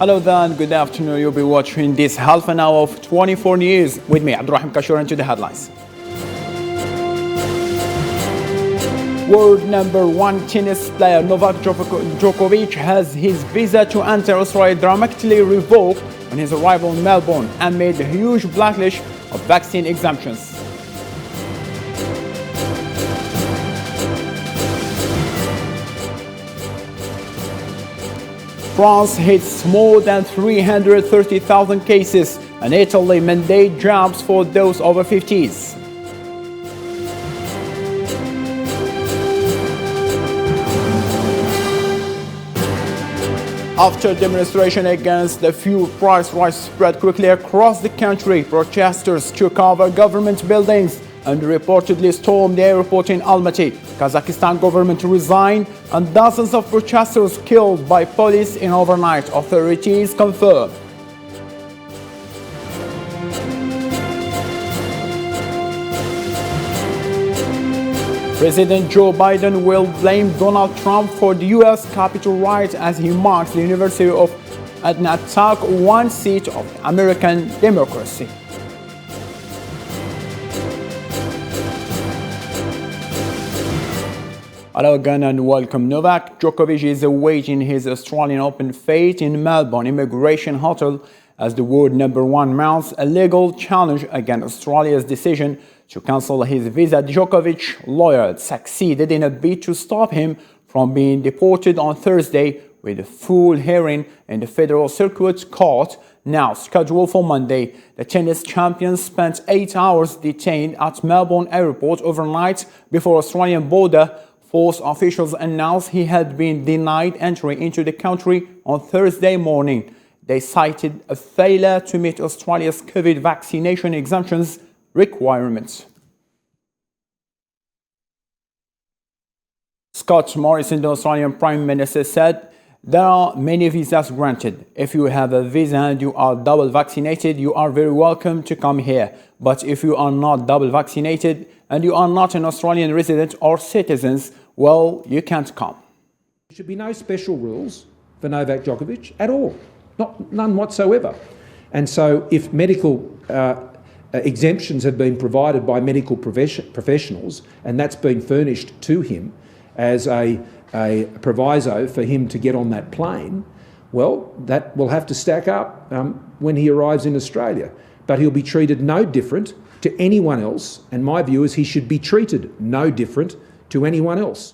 Hello there and good afternoon. You'll be watching this half an hour of 24 News with me, Abdurrahim Kashur, into the headlines. World number one tennis player Novak Djokovic has his visa to enter Australia dramatically revoked on his arrival in Melbourne amid a huge backlash of vaccine exemptions. France hits more than 330,000 cases and Italy mandate jabs for those over 50s. After demonstration against the fuel price rise spread quickly across the country, protesters took over government buildings and reportedly stormed the airport in Almaty. Kazakhstan government resigned and dozens of protesters killed by police in overnight, authorities confirmed. President Joe Biden will blame Donald Trump for the U.S. Capitol riot as he marks the anniversary of an attack one seat of American democracy. Hello again and welcome. Novak Djokovic is awaiting his Australian Open fate in Melbourne Immigration Hotel as the world number one mounts a legal challenge against Australia's decision to cancel his visa. Djokovic's lawyer succeeded in a bid to stop him from being deported on Thursday, with a full hearing in the Federal Circuit Court now scheduled for Monday. The tennis champion spent 8 hours detained at Melbourne Airport overnight before Australian border force officials announced he had been denied entry into the country on Thursday morning. They cited a failure to meet Australia's COVID vaccination exemptions requirements. Scott Morrison, the Australian Prime Minister, said there are many visas granted. If you have a visa and you are double vaccinated, you are very welcome to come here. But if you are not double vaccinated and you are not an Australian resident or citizens, well, you can't come. There should be no special rules for Novak Djokovic at all, none whatsoever. And so if medical exemptions have been provided by medical professionals and that's been furnished to him as a proviso for him to get on that plane, well, that will have to stack up when he arrives in Australia. But he'll be treated no different to anyone else, and my view is he should be treated no different to anyone else.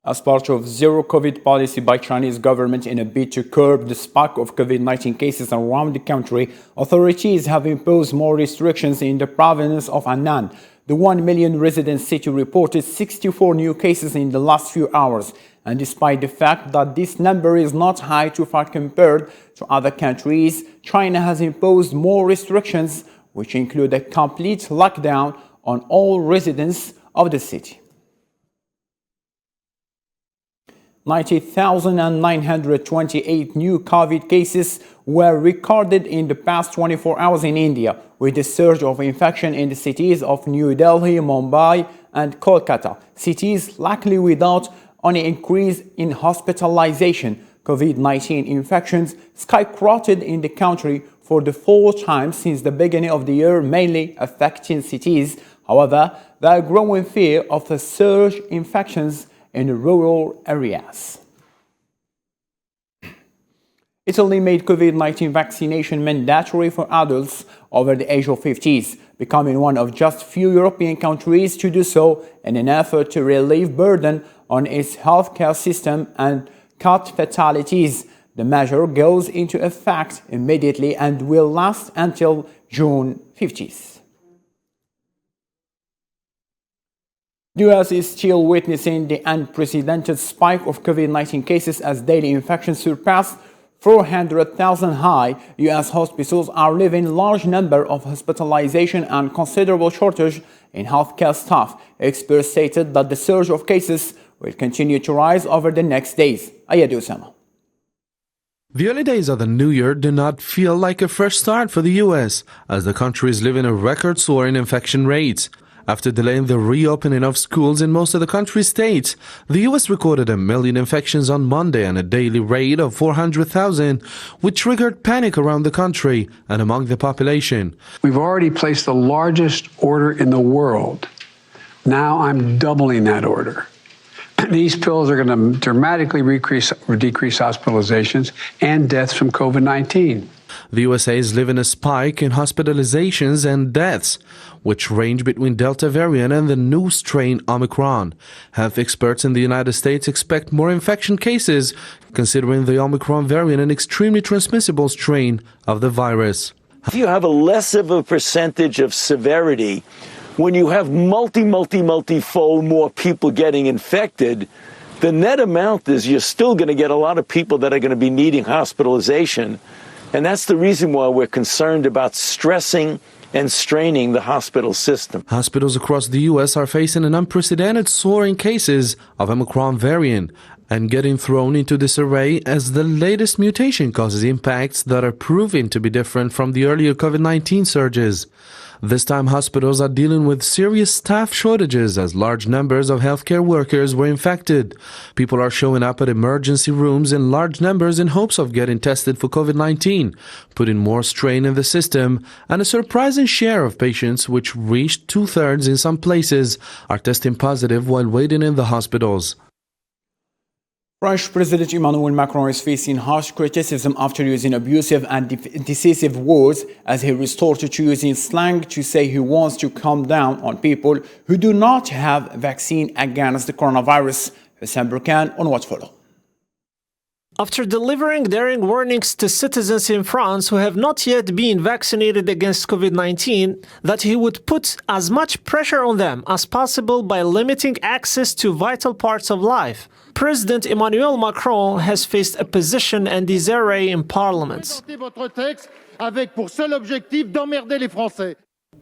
As part of zero COVID policy by Chinese government in a bid to curb the spike of COVID-19 cases around the country, authorities have imposed more restrictions in the province of Annan. The 1 million resident city reported 64 new cases in the last few hours. And despite the fact that this number is not high too far compared to other countries, China has imposed more restrictions, which include a complete lockdown on all residents of the city. 90,928 new COVID cases were recorded in the past 24 hours in India, with a surge of infection in the cities of New Delhi, Mumbai and Kolkata, cities likely without any increase in hospitalization. COVID-19 infections skyrocketed in the country for the fourth time since the beginning of the year, mainly affecting cities. However, there is growing fear of a surge in infections in rural areas. Italy made COVID-19 vaccination mandatory for adults over the age of 50s, becoming one of just few European countries to do so in an effort to relieve burden on its healthcare system and cut fatalities. The measure goes into effect immediately and will last until June 15th. The US is still witnessing the unprecedented spike of COVID-19 cases as daily infections surpass 400,000 high. US hospitals are leaving large number of hospitalization and considerable shortage in healthcare staff. Experts stated that the surge of cases will continue to rise over the next days. Ayad Usama. The early days of the new year do not feel like a fresh start for the US, as the country is living a record soar in infection rates. After delaying the reopening of schools in most of the country's states, the U.S. recorded 1 million infections on Monday and a daily rate of 400,000, which triggered panic around the country and among the population. We've already placed the largest order in the world. Now I'm doubling that order. These pills are going to dramatically decrease hospitalizations and deaths from COVID-19. The USA is living a spike in hospitalizations and deaths, which range between Delta variant and the new strain Omicron. Health experts in the United States expect more infection cases, considering the Omicron variant an extremely transmissible strain of the virus. If you have a less of a percentage of severity, when you have multifold more people getting infected, the net amount is you're still going to get a lot of people that are going to be needing hospitalization. And that's the reason why we're concerned about stressing and straining the hospital system. Hospitals across the U.S. are facing an unprecedented soaring cases of Omicron variant and getting thrown into disarray as the latest mutation causes impacts that are proving to be different from the earlier COVID-19 surges. This time, hospitals are dealing with serious staff shortages as large numbers of healthcare workers were infected. People are showing up at emergency rooms in large numbers in hopes of getting tested for COVID-19, putting more strain in the system, and a surprising share of patients, which reached 2/3 in some places, are testing positive while waiting in the hospitals. French President Emmanuel Macron is facing harsh criticism after using abusive and decisive words as he resorted to using slang to say he wants to calm down on people who do not have vaccine against the coronavirus. Hussein Burkan on what follow. After delivering daring warnings to citizens in France who have not yet been vaccinated against COVID-19 that he would put as much pressure on them as possible by limiting access to vital parts of life, President Emmanuel Macron has faced opposition and disarray in parliament.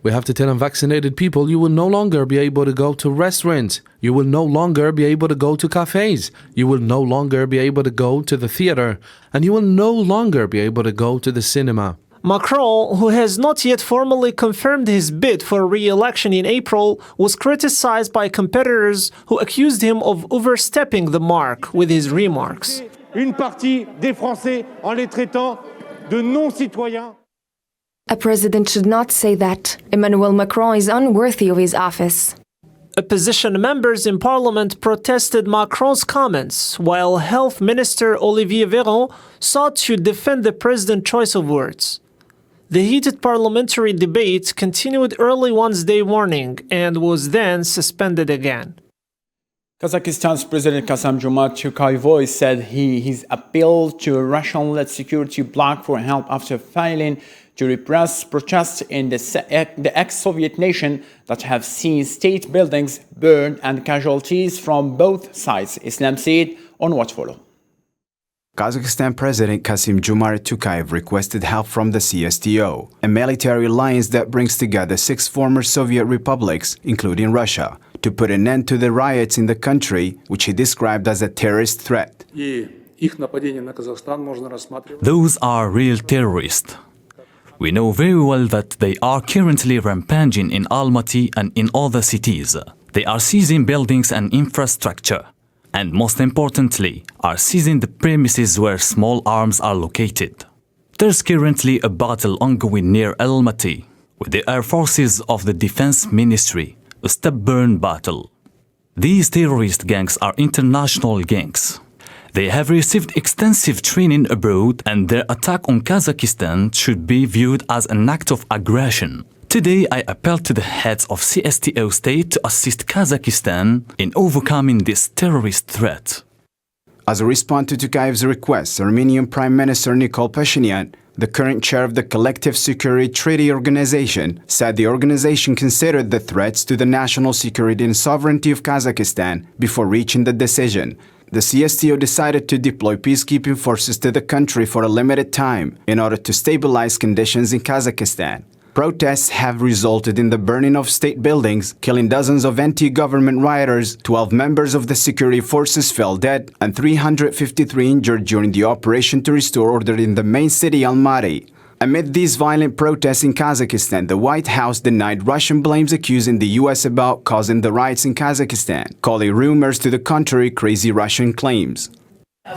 We have to tell unvaccinated people you will no longer be able to go to restaurants, you will no longer be able to go to cafes, you will no longer be able to go to the theater, and you will no longer be able to go to the cinema. Macron, who has not yet formally confirmed his bid for re-election in April, was criticized by competitors who accused him of overstepping the mark with his remarks. Une partie des Français en les traitant de non-citoyens. A president should not say that. Emmanuel Macron is unworthy of his office. Opposition members in parliament protested Macron's comments, while Health Minister Olivier Véran sought to defend the president's choice of words. The heated parliamentary debate continued early Wednesday morning and was then suspended again. Kazakhstan's President Kassym-Jomart Tokayev said his appeal to a Russian-led security bloc for help after failing to repress protests in the ex-Soviet nation that have seen state buildings burned and casualties from both sides, Islam said on what follow. Kazakhstan President Kassym-Jomart Tokayev requested help from the CSTO, a military alliance that brings together 6 former Soviet republics, including Russia, to put an end to the riots in the country, which he described as a terrorist threat. Those are real terrorists. We know very well that they are currently rampaging in Almaty and in other cities. They are seizing buildings and infrastructure, and most importantly, are seizing the premises where small arms are located. There's currently a battle ongoing near Almaty with the air forces of the Defense Ministry, a stubborn battle. These terrorist gangs are international gangs. They have received extensive training abroad, and their attack on Kazakhstan should be viewed as an act of aggression. Today, I appeal to the heads of CSTO state to assist Kazakhstan in overcoming this terrorist threat. As a response to Tokayev's request, Armenian Prime Minister Nikol Pashinyan, the current chair of the Collective Security Treaty Organization, said the organization considered the threats to the national security and sovereignty of Kazakhstan before reaching the decision. The CSTO decided to deploy peacekeeping forces to the country for a limited time in order to stabilize conditions in Kazakhstan. Protests have resulted in the burning of state buildings, killing dozens of anti-government rioters, 12 members of the security forces fell dead, and 353 injured during the operation to restore order in the main city Almaty. Amid these violent protests in Kazakhstan, the White House denied Russian blames, accusing the U.S. about causing the riots in Kazakhstan, calling rumors to the contrary crazy Russian claims.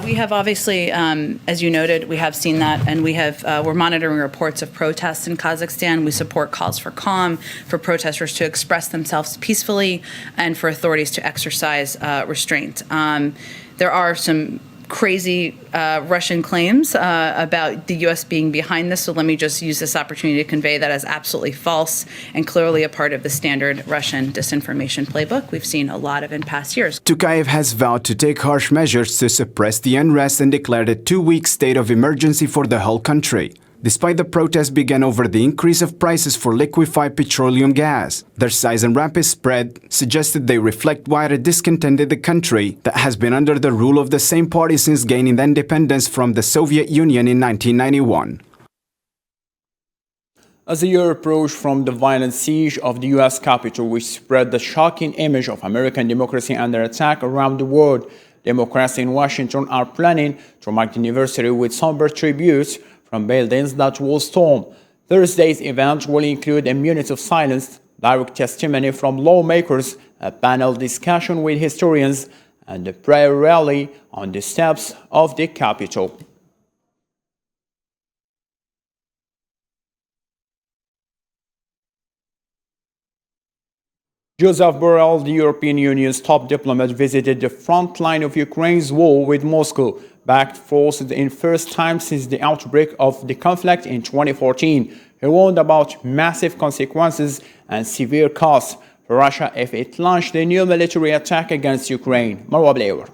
We have obviously, as you noted, we have seen that, and we're monitoring reports of protests in Kazakhstan. We support calls for calm, for protesters to express themselves peacefully, and for authorities to exercise restraint. There are some crazy Russian claims about the U.S. being behind this, so let me just use this opportunity to convey that as absolutely false and clearly a part of the standard Russian disinformation playbook we've seen a lot of in past years. Tokayev has vowed to take harsh measures to suppress the unrest and declared a 2-week state of emergency for the whole country. Despite the protests began over the increase of prices for liquefied petroleum gas, their size and rapid spread suggested they reflect wider discontent in the country that has been under the rule of the same party since gaining independence from the Soviet Union in 1991. As the year approached from the violent siege of the U.S. Capitol, which spread the shocking image of American democracy under attack around the world, Democrats in Washington are planning to mark the anniversary with somber tributes from buildings that will storm. Thursday's event will include a minute of silence, direct testimony from lawmakers, a panel discussion with historians, and a prayer rally on the steps of the Capitol. Joseph Borrell, the European Union's top diplomat, visited the front line of Ukraine's war with Moscow, backed forces in first time since the outbreak of the conflict in 2014. He warned about massive consequences and severe costs for Russia if it launched a new military attack against Ukraine. Marwa Blair.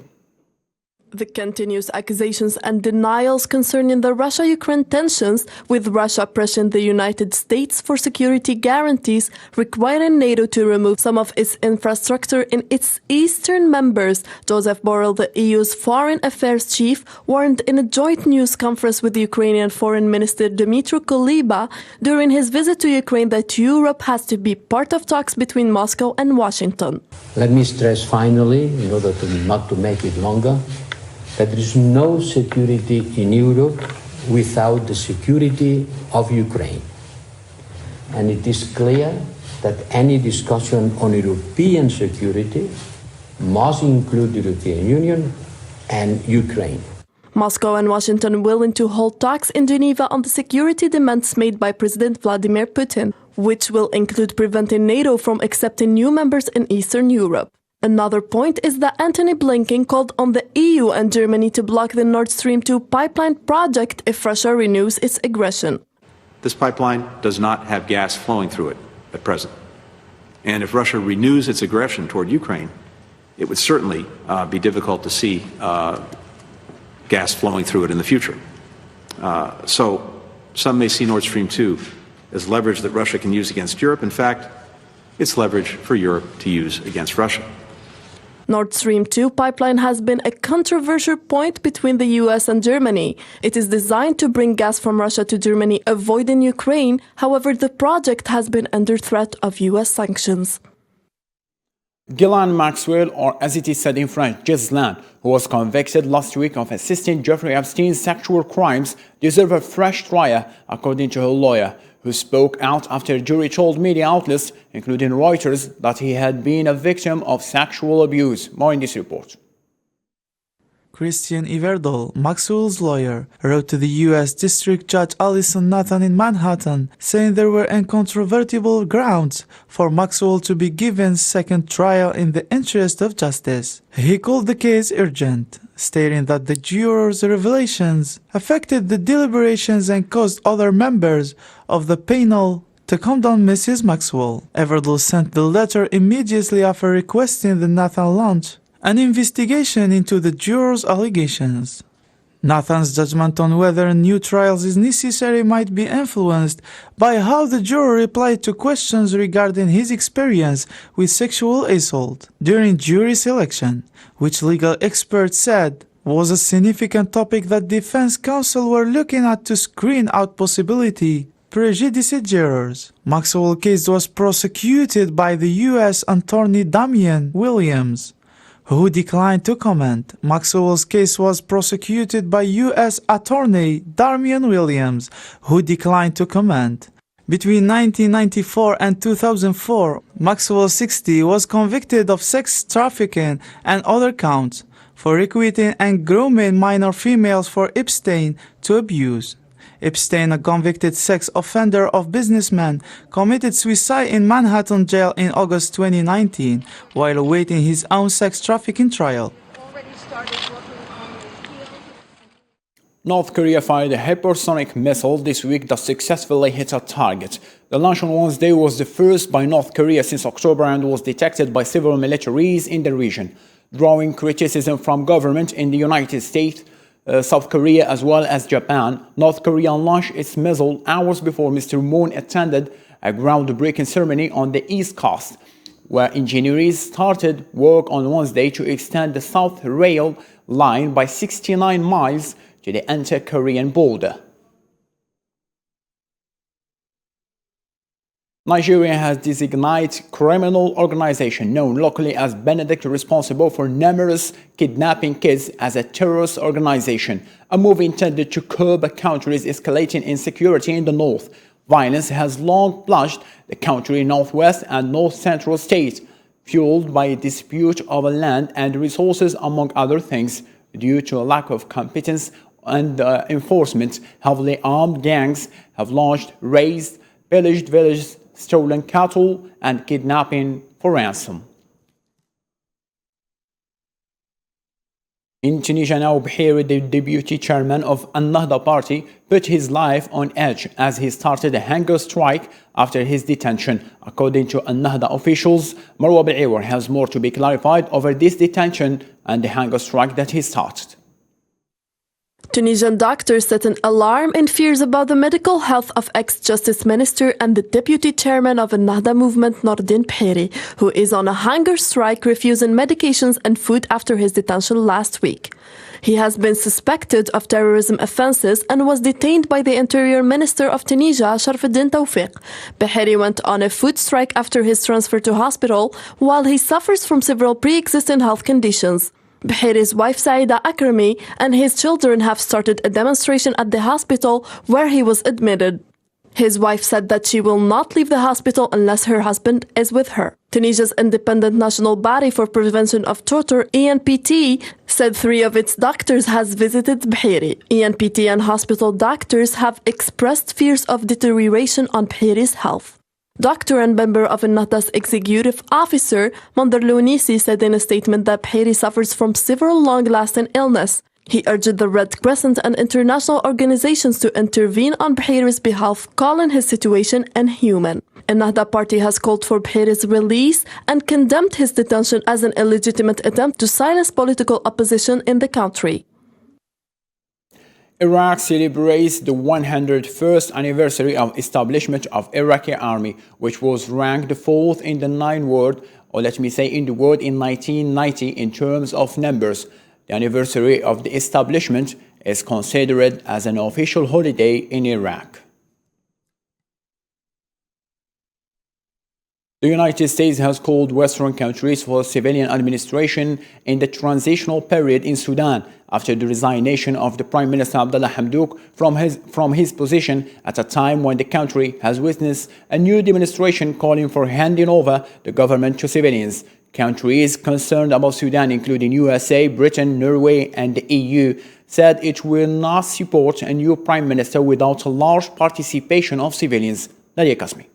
The continuous accusations and denials concerning the Russia-Ukraine tensions, with Russia pressing the United States for security guarantees, requiring NATO to remove some of its infrastructure in its eastern members. Joseph Borrell, the EU's foreign affairs chief, warned in a joint news conference with Ukrainian Foreign Minister Dmytro Kuleba during his visit to Ukraine that Europe has to be part of talks between Moscow and Washington. Let me stress finally, in order not to make it longer, that there is no security in Europe without the security of Ukraine. And it is clear that any discussion on European security must include the European Union and Ukraine. Moscow and Washington willing to hold talks in Geneva on the security demands made by President Vladimir Putin, which will include preventing NATO from accepting new members in Eastern Europe. Another point is that Antony Blinken called on the EU and Germany to block the Nord Stream 2 pipeline project if Russia renews its aggression. This pipeline does not have gas flowing through it at present. And if Russia renews its aggression toward Ukraine, it would certainly be difficult to see gas flowing through it in the future. So some may see Nord Stream 2 as leverage that Russia can use against Europe. In fact, it's leverage for Europe to use against Russia. Nord Stream 2 pipeline has been a controversial point between the US and Germany. It is designed to bring gas from Russia to Germany, avoiding Ukraine. However, the project has been under threat of US sanctions. Ghislaine Maxwell, or as it is said in French, Ghislaine, who was convicted last week of assisting Jeffrey Epstein's sexual crimes, deserves a fresh trial, according to her lawyer, who spoke out after a jury told media outlets, including Reuters, that he had been a victim of sexual abuse. More in this report. Christian Iverdol, Maxwell's lawyer, wrote to the U.S. District Judge Alison Nathan in Manhattan, saying there were incontrovertible grounds for Maxwell to be given second trial in the interest of justice. He called the case urgent, stating that the jurors' revelations affected the deliberations and caused other members of the panel to condemn Mrs. Maxwell. Everdell sent the letter immediately after requesting the Nathan launch an investigation into the jurors' allegations. Nathan's judgment on whether a new trial is necessary might be influenced by how the juror replied to questions regarding his experience with sexual assault during jury selection, which legal experts said was a significant topic that defense counsel were looking at to screen out possibility prejudiced jurors. Maxwell's case was prosecuted by the U.S. attorney Damian Williams, who declined to comment. Maxwell's case was prosecuted by U.S. Attorney Damian Williams, who declined to comment. Between 1994 and 2004, Maxwell, 60, was convicted of sex trafficking and other counts for recruiting and grooming minor females for Epstein to abuse. Epstein, a convicted sex offender of businessman, committed suicide in Manhattan jail in August 2019 while awaiting his own sex trafficking trial. North Korea fired a hypersonic missile this week that successfully hit a target. The launch on Wednesday was the first by North Korea since October and was detected by several militaries in the region, drawing criticism from government in the United States, South Korea as well as Japan. North Korea launched its missile hours before Mr. Moon attended a groundbreaking ceremony on the East Coast, where engineers started work on Wednesday to extend the South Rail line by 69 miles to the inter-Korean border. Nigeria has designated criminal organization known locally as Benedict responsible for numerous kidnapping kids as a terrorist organization, a move intended to curb the country's escalating insecurity in the north. Violence has long plunged the country's northwest and north-central states, fueled by a dispute over land and resources, among other things, due to a lack of competence and enforcement. Heavily armed gangs have launched raids, pillaged villages, stolen cattle, and kidnapping for ransom. In Tunisia now, Bahiri, the deputy chairman of Ennahda party, put his life on edge as he started a hunger strike after his detention. According to Ennahda officials, Marwa Bil'Iwar has more to be clarified over this detention and the hunger strike that he started. Tunisian doctors set an alarm and fears about the medical health of ex-justice minister and the deputy chairman of Ennahda movement, Nordin Bahiri, who is on a hunger strike refusing medications and food after his detention last week. He has been suspected of terrorism offenses and was detained by the Interior Minister of Tunisia, Sharfuddin Tawfiq. Bahiri went on a food strike after his transfer to hospital, while he suffers from several pre-existing health conditions. Bahiri's wife Saida Akrami and his children have started a demonstration at the hospital where he was admitted. His wife said that she will not leave the hospital unless her husband is with her. Tunisia's Independent National Body for Prevention of Torture, ENPT, said 3 of its doctors has visited Bahiri. ENPT and hospital doctors have expressed fears of deterioration on Bahiri's health. Doctor and member of Ennahda's executive officer, Mandar Lounisi, said in a statement that Bahiri suffers from several long-lasting illness. He urged the Red Crescent and international organizations to intervene on Bahiri's behalf, calling his situation inhuman. Ennahda party has called for Bahiri's release and condemned his detention as an illegitimate attempt to silence political opposition in the country. Iraq celebrates the 101st anniversary of establishment of Iraqi army, which was ranked 4th in the in the world in 1990 in terms of numbers. The anniversary of the establishment is considered as an official holiday in Iraq. The United States has called Western countries for civilian administration in the transitional period in Sudan after the resignation of the Prime Minister Abdullah Hamdok from his position at a time when the country has witnessed a new demonstration calling for handing over the government to civilians. Countries concerned about Sudan, including USA, Britain, Norway, and the EU, said it will not support a new prime minister without a large participation of civilians. Nadia Kasmi.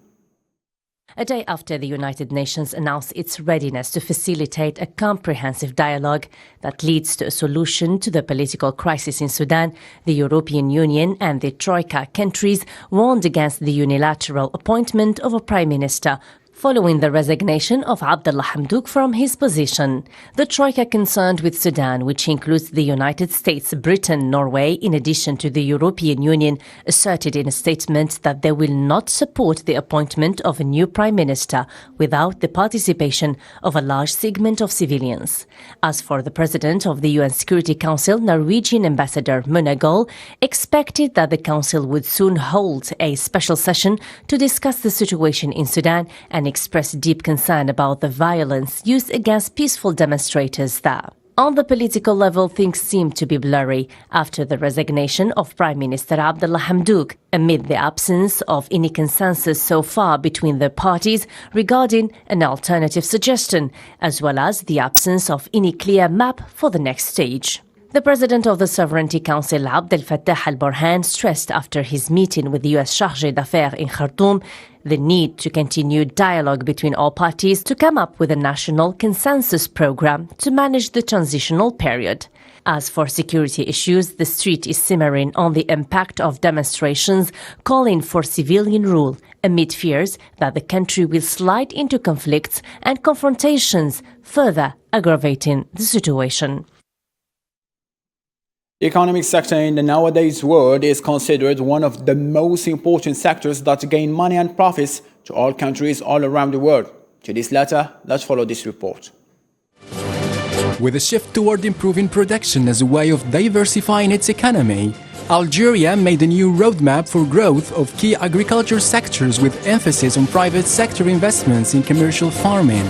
A day after the United Nations announced its readiness to facilitate a comprehensive dialogue that leads to a solution to the political crisis in Sudan, the European Union and the Troika countries warned against the unilateral appointment of a prime minister following the resignation of Abdullah Hamdok from his position. The Troika concerned with Sudan, which includes the United States, Britain, Norway, in addition to the European Union, asserted in a statement that they will not support the appointment of a new prime minister without the participation of a large segment of civilians. As for the president of the UN Security Council, Norwegian Ambassador Mona Gol, expected that the council would soon hold a special session to discuss the situation in Sudan and and expressed deep concern about the violence used against peaceful demonstrators there. On the political level, things seem to be blurry after the resignation of Prime Minister Abdullah Hamdouk, amid the absence of any consensus so far between the parties regarding an alternative suggestion, as well as the absence of any clear map for the next stage. The president of the Sovereignty Council, Abdel Fattah al-Burhan, stressed after his meeting with the U.S. Chargé d'Affaires in Khartoum the need to continue dialogue between all parties to come up with a national consensus program to manage the transitional period. As for security issues, the street is simmering on the impact of demonstrations calling for civilian rule amid fears that the country will slide into conflicts and confrontations, further aggravating the situation. The economic sector in the nowadays world is considered one of the most important sectors that gain money and profits to all countries all around the world. To this latter, let's follow this report. With a shift toward improving production as a way of diversifying its economy, Algeria made a new roadmap for growth of key agriculture sectors with emphasis on private sector investments in commercial farming.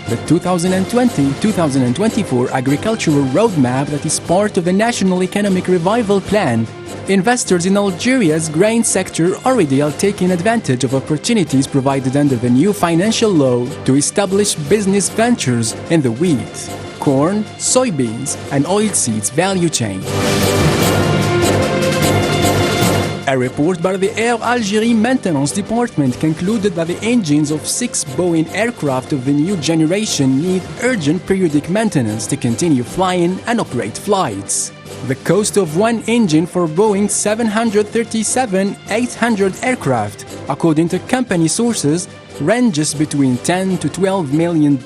The 2020-2024 agricultural roadmap that is part of the National Economic Revival Plan. Investors in Algeria's grain sector already are taking advantage of opportunities provided under the new financial law to establish business ventures in the wheat, corn, soybeans, and oilseeds value chain. A report by the Air Algérie Maintenance Department concluded that the engines of 6 Boeing aircraft of the new generation need urgent periodic maintenance to continue flying and operate flights. The cost of one engine for Boeing 737-800 aircraft, according to company sources, ranges between $10 to $12 million,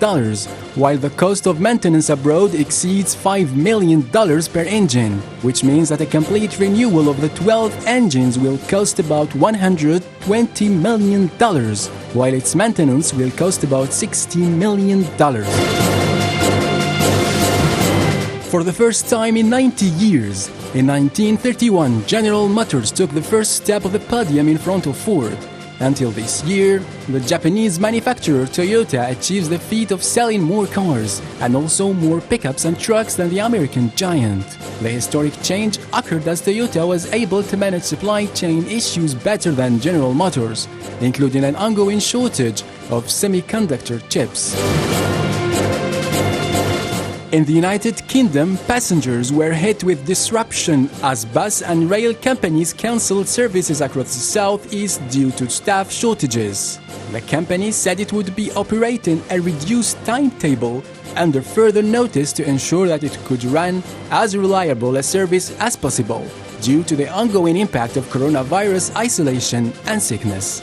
while the cost of maintenance abroad exceeds $5 million per engine, which means that a complete renewal of the 12 engines will cost about $120 million, while its maintenance will cost about $60 million. For the first time in 90 years, in 1931, General Motors took the first step of the podium in front of Ford. Until this year, the Japanese manufacturer Toyota achieves the feat of selling more cars and also more pickups and trucks than the American giant. The historic change occurred as Toyota was able to manage supply chain issues better than General Motors, including an ongoing shortage of semiconductor chips. In the United Kingdom, passengers were hit with disruption as bus and rail companies cancelled services across the southeast due to staff shortages. The company said it would be operating a reduced timetable under further notice to ensure that it could run as reliable a service as possible due to the ongoing impact of coronavirus isolation and sickness.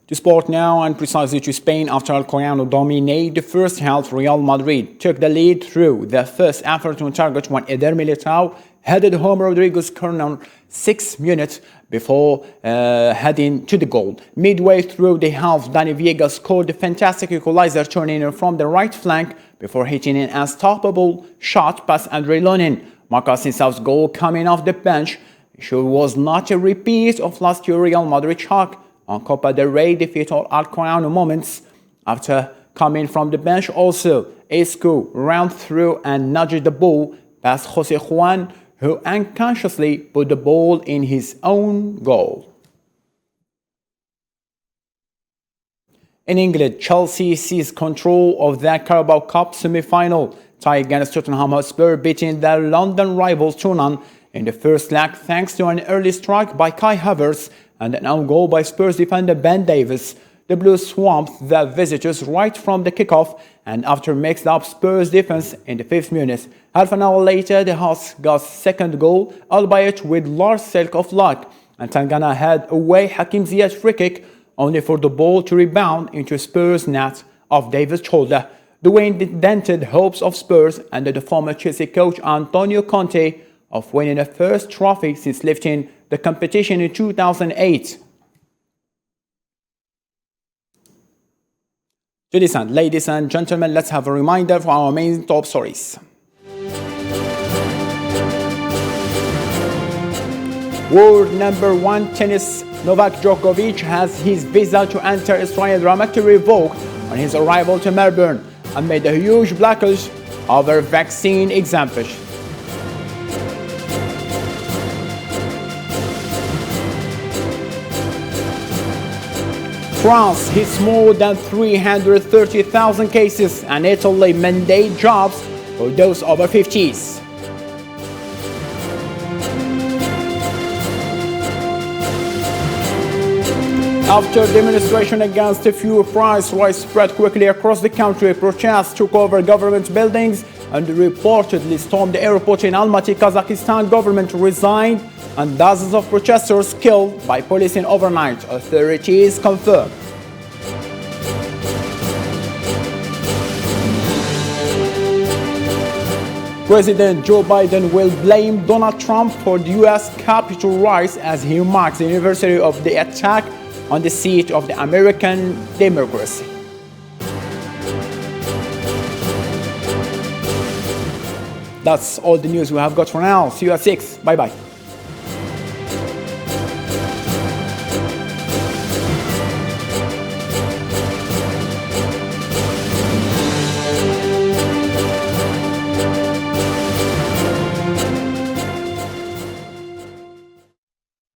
To sport now, and precisely to Spain, after Alcoyano dominated the first half, Real Madrid took the lead through the first effort on target when Eder Militao headed home Rodrigo's corner 6 minutes before heading to the goal. Midway through the half, Dani Viegas scored a fantastic equalizer, turning in from the right flank before hitting an unstoppable shot past Andre Lonin. Marca Asensão's goal coming off the bench sure was not a repeat of last year's Real Madrid shock on Copa del Rey defeat or Alcoyano moments. After coming from the bench also, Isco ran through and nudged the ball past Jose Juan, who unconsciously put the ball in his own goal. In England, Chelsea seized control of the Carabao Cup semi-final, tie against Tottenham Hotspur, beating their London rivals 2-0 in the first leg thanks to an early strike by Kai Havertz and an own goal by Spurs defender Ben Davies. The Blues swamped the visitors right from the kickoff, and after mixed-up Spurs defense in the 5th minute. Half an hour later, the Hawks got second goal, albeit with large silk of luck, and Tangana had away Hakim Ziyech's free kick, only for the ball to rebound into Spurs' net off Davies' shoulder. The win dented hopes of Spurs under the former Chelsea coach Antonio Conte of winning the first trophy since lifting the competition in 2008. To this end, ladies and gentlemen, let's have a reminder for our main top stories. World number 1 tennis Novak Djokovic has his visa to enter Australia dramatically revoked on his arrival to Melbourne amid a huge backlash over vaccine exemption. France hits more than 330,000 cases and Italy mandate jobs for those over 50s. After demonstration against the fuel price rise spread quickly across the country, protests took over government buildings and reportedly stormed the airport in Almaty. Kazakhstan government resigned and dozens of protesters killed by police in overnight, authorities confirmed. President Joe Biden will blame Donald Trump for the U.S. Capitol riots as he marks the anniversary of the attack on the seat of the American democracy. That's all the news we have got for now. See you at 6. Bye-bye.